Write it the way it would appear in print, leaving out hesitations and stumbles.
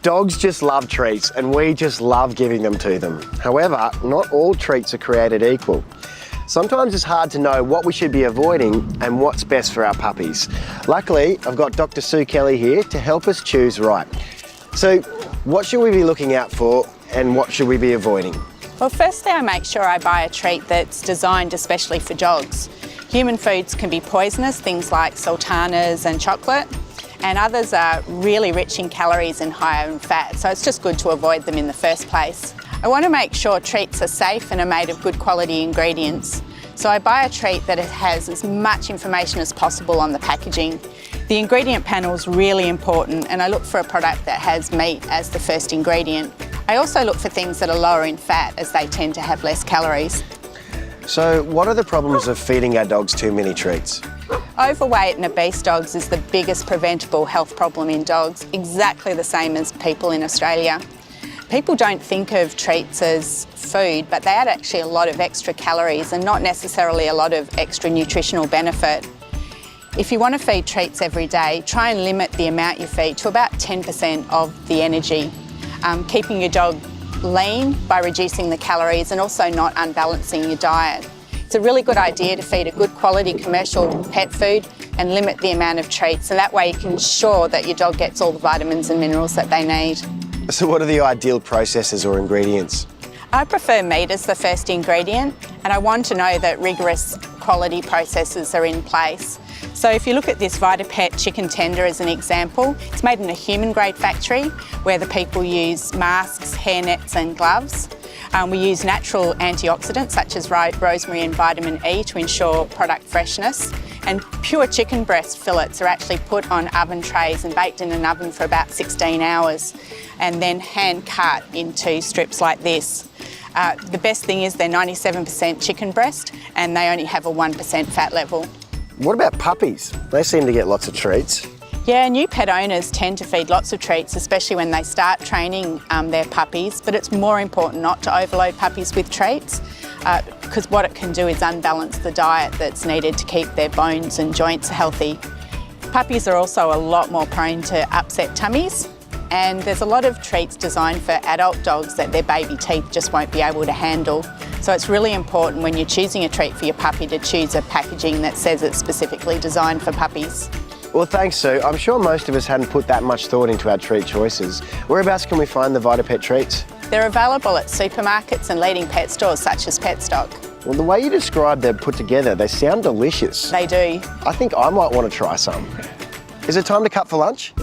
Dogs just love treats and we just love giving them to them. However, not all treats are created equal. Sometimes it's hard to know what we should be avoiding and what's best for our puppies. Luckily, I've got Dr. Sue Kelly here to help us choose right. So, what should we be looking out for and what should we be avoiding? Well, firstly, I make sure I buy a treat that's designed especially for dogs. Human foods can be poisonous, things like sultanas and chocolate, and others are really rich in calories and higher in fat, so it's just good to avoid them in the first place. I want to make sure treats are safe and are made of good quality ingredients. So I buy a treat that has as much information as possible on the packaging. The ingredient panel is really important, and I look for a product that has meat as the first ingredient. I also look for things that are lower in fat, as they tend to have less calories. So what are the problems of feeding our dogs too many treats? Overweight and obese dogs is the biggest preventable health problem in dogs, exactly the same as people in Australia. People don't think of treats as food, but they add actually a lot of extra calories and not necessarily a lot of extra nutritional benefit. If you want to feed treats every day, try and limit the amount you feed to about 10% of the energy. Keeping your dog lean by reducing the calories and also not unbalancing your diet. It's a really good idea to feed a good quality commercial pet food and limit the amount of treats, so that way you can ensure that your dog gets all the vitamins and minerals that they need. So what are the ideal processes or ingredients? I prefer meat as the first ingredient, and I want to know that rigorous quality processes are in place. So if you look at this VitaPet chicken tender as an example, it's made in a human grade factory where the people use masks, hairnets and gloves. We use natural antioxidants such as rosemary and vitamin E to ensure product freshness. And pure chicken breast fillets are actually put on oven trays and baked in an oven for about 16 hours and then hand cut into strips like this. The best thing is they're 97% chicken breast and they only have a 1% fat level. What about puppies? They seem to get lots of treats. Yeah, new pet owners tend to feed lots of treats, especially when they start training their puppies, but it's more important not to overload puppies with treats because what it can do is unbalance the diet that's needed to keep their bones and joints healthy. Puppies are also a lot more prone to upset tummies, and there's a lot of treats designed for adult dogs that their baby teeth just won't be able to handle. So it's really important when you're choosing a treat for your puppy to choose a packaging that says it's specifically designed for puppies. Well, thanks, Sue. I'm sure most of us hadn't put that much thought into our treat choices. Whereabouts can we find the VitaPet treats? They're available at supermarkets and leading pet stores such as Petstock. Well, the way you described them put together, they sound delicious. They do. I think I might want to try some. Is it time to cut for lunch?